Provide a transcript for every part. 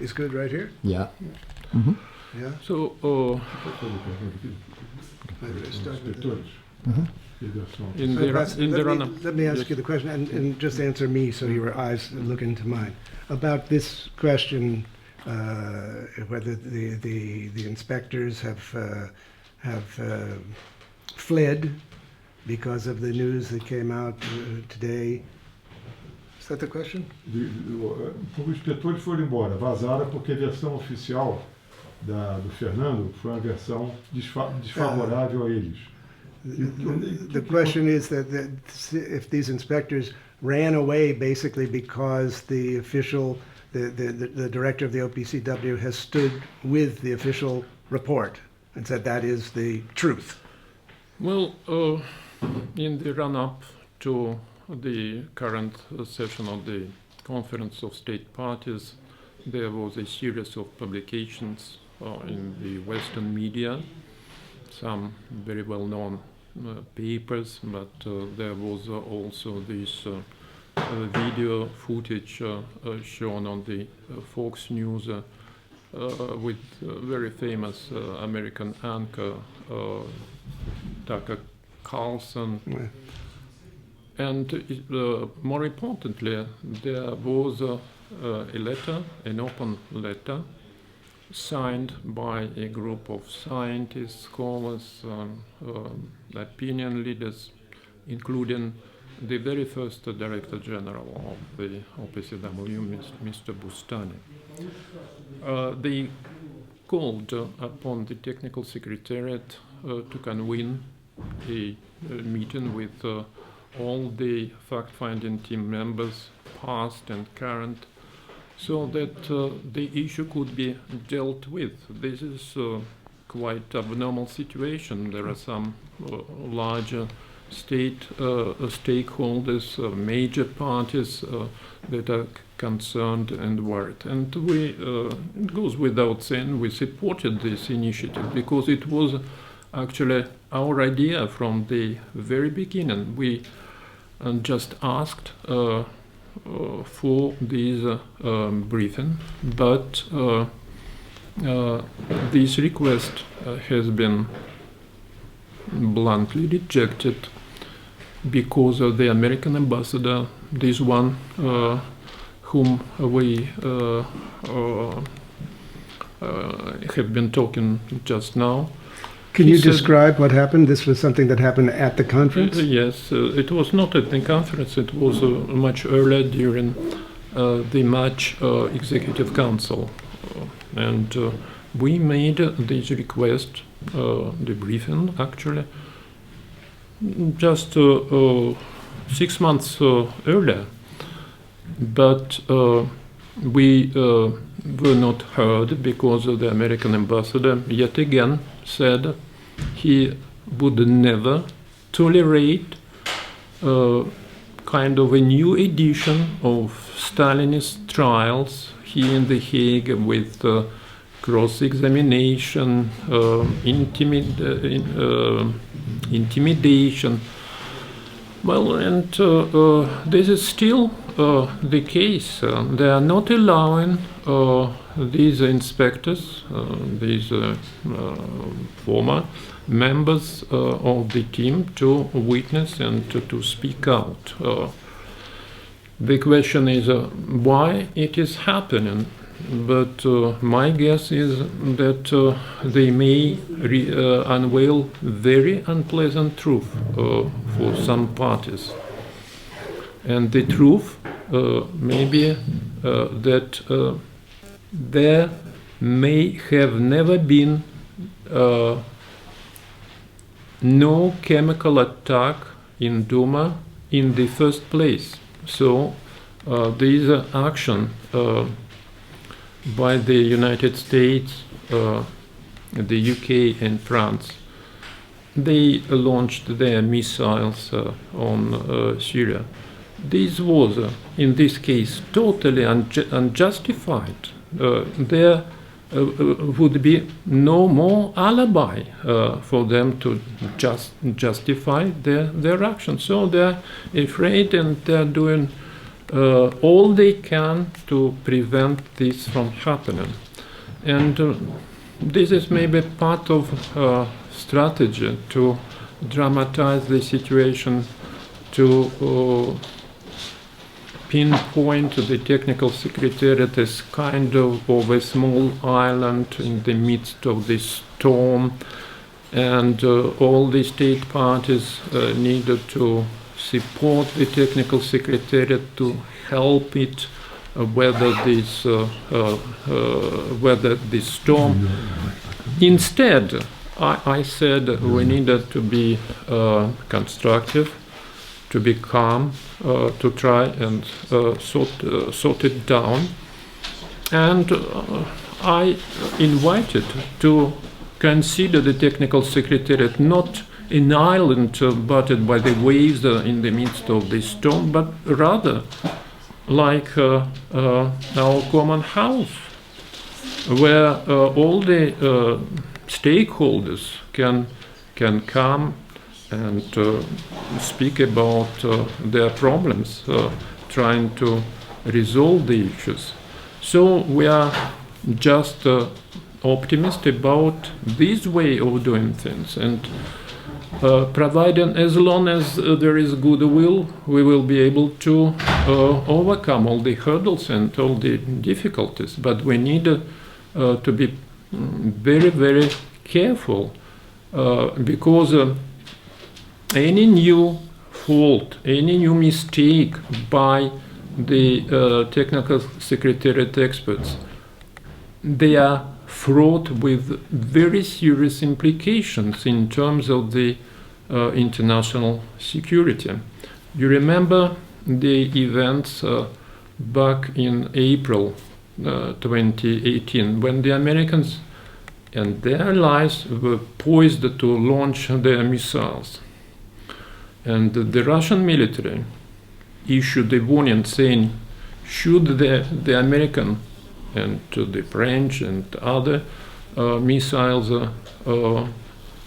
is good right here? Yeah. Yeah? So, Start with the- in So the, that's- in the run-up, let me ask yes. you the question, and just answer me so your eyes look into mine. About this question, whether the inspectors have fled because of the news that came out today. Is that the question? Os inspetores foram embora, vazaram porque a versão oficial do Fernando foi uma versão desfavorável a eles. The question is that if these inspectors ran away basically because the official, the director of the OPCW has stood with the official report and said that is the truth. Well, in the run-up to the current session of the Conference of State Parties, there was a series of publications in the Western media, some very well-known papers, but there was also this video footage shown on the Fox News with very famous American anchor Tucker Carlson. Yeah. And more importantly, there was a letter, an open letter, signed by a group of scientists, scholars, opinion leaders, including the very first Director General of the OPCW, Mr. Bustani. They called upon the Technical Secretariat to convene a meeting with all the fact-finding team members, past and current, so that the issue could be dealt with. This is quite abnormal situation. There are some larger stakeholders, major parties that are concerned and worried. And it goes without saying, we supported this initiative because it was actually our idea from the very beginning. We just asked for this briefing, but this request has been bluntly rejected because of the American ambassador, this one whom we have been talking just now. Can you describe what happened? This was something that happened at the conference? Yes, it was not at the conference. It was much earlier during the March Executive Council. And we made this request, the briefing actually, just 6 months earlier. But we were not heard because the American ambassador yet again said he would never tolerate kind of a new edition of Stalinist trials here in The Hague with cross-examination, intimidation. Well, and this is still the case. They are not allowing these inspectors, these former members of the team to witness and to speak out. The question is why it is happening, but my guess is that they may unveil very unpleasant truth for some parties. And the truth may be that there may have never been no chemical attack in Duma in the first place. So this action by the United States, the UK and France, they launched their missiles on Syria. This was, in this case, totally unjustified. There would be no more alibi for them to justify their actions. So they're afraid and they're doing all they can to prevent this from happening. And this is maybe part of strategy to dramatize the situation, to pinpoint the technical secretariat as kind of a small island in the midst of this storm, and all the state parties needed to support the technical secretariat to help it weather this storm. Instead, I said we needed to be constructive, to be calm, to try and sort it down. And I invited to consider the technical secretariat not an island battered by the waves in the midst of the storm, but rather like our common house, where all the stakeholders can come and speak about their problems, trying to resolve the issues. So we are just optimistic about this way of doing things, and providing as long as there is goodwill, we will be able to overcome all the hurdles and all the difficulties. But we need to be very, very careful, because any new fault, any new mistake by the technical secretariat experts, they are fraught with very serious implications in terms of the international security. You remember the events back in April 2018, when the Americans and their allies were poised to launch their missiles. And the Russian military issued a warning saying, should the American and the French and other missiles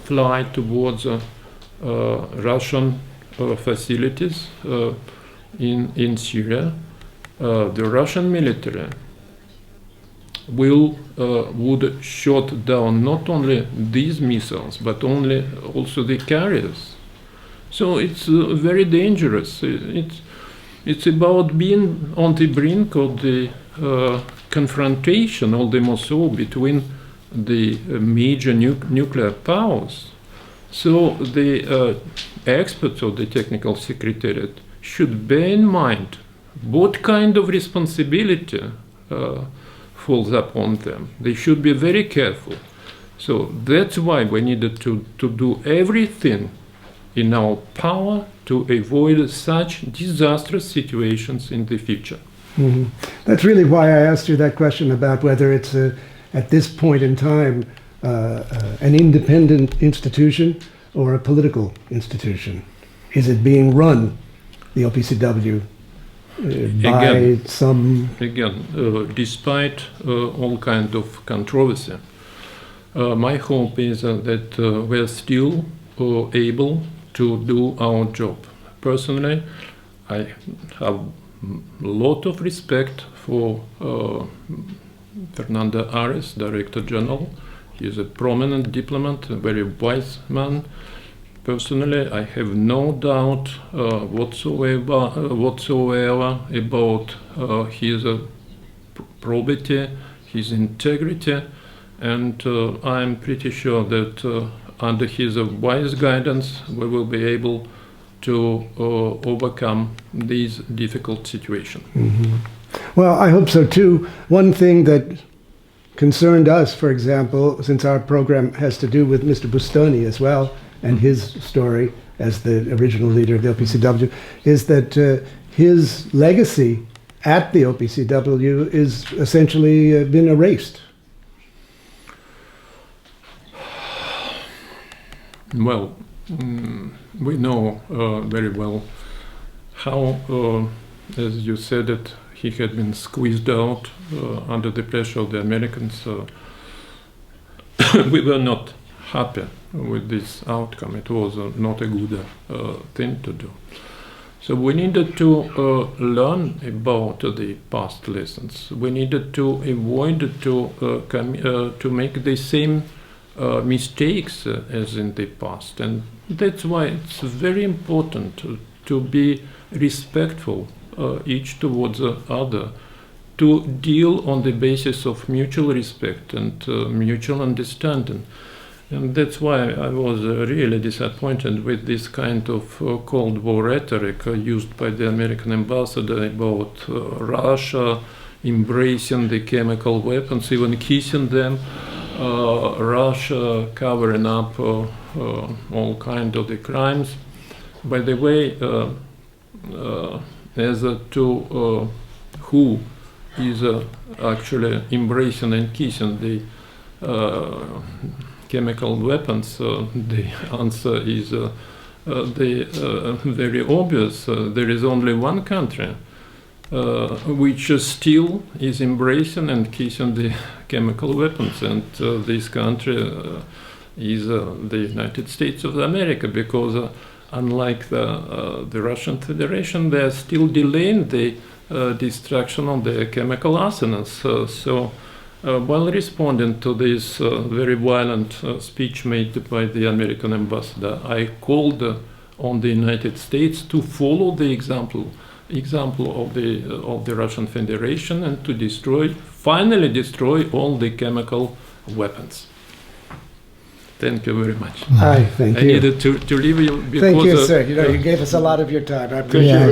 fly towards Russian facilities in Syria, the Russian military would shot down not only these missiles but also the carriers. So it's very dangerous. It's about being on the brink of the confrontation, all the more so, between the major nuclear powers. So the experts of the technical secretariat should bear in mind what kind of responsibility falls upon them. They should be very careful. So that's why we needed to do everything in our power to avoid such disastrous situations in the future. Mm-hmm. That's really why I asked you that question about whether it's at this point in time an independent institution or a political institution. Is it being run, the OPCW, by some... Again, despite all kind of controversy, my hope is that we are still able to do our job. Personally, I have a lot of respect for Fernando Ares, Director General. He is a prominent diplomat, a very wise man. Personally, I have no doubt whatsoever about his probity, his integrity, and I'm pretty sure that under his wise guidance we will be able to overcome these difficult situations. Mm-hmm. Well, I hope so too. One thing that concerned us, for example, since our program has to do with Mr. Bustoni as well, and his story as the original leader of the OPCW, is that his legacy at the OPCW is essentially been erased. Well, we know very well how, as you said it, he had been squeezed out under the pressure of the Americans. We were not happy with this outcome. It was not a good thing to do. So we needed to learn about the past lessons. We needed to avoid to make the same mistakes as in the past, and that's why it's very important to be respectful each towards the other, to deal on the basis of mutual respect and mutual understanding. And that's why I was really disappointed with this kind of Cold War rhetoric used by the American ambassador about Russia embracing the chemical weapons, even kissing them, Russia covering up all kinds of the crimes. By the way, as to who is actually embracing and kissing the chemical weapons, the answer is very obvious. There is only one country which still is embracing and kissing the chemical weapons, and this country is the United States of America, because unlike the Russian Federation, they are still delaying the destruction of the chemical arsenals. While responding to this very violent speech made by the American ambassador, I called on the United States to follow the example of the Russian Federation and to finally destroy all the chemical weapons. Thank you very much. Hi, thank I you. needed to leave you because Thank you, sir. You gave us a lot of your time. I appreciate Yes. it.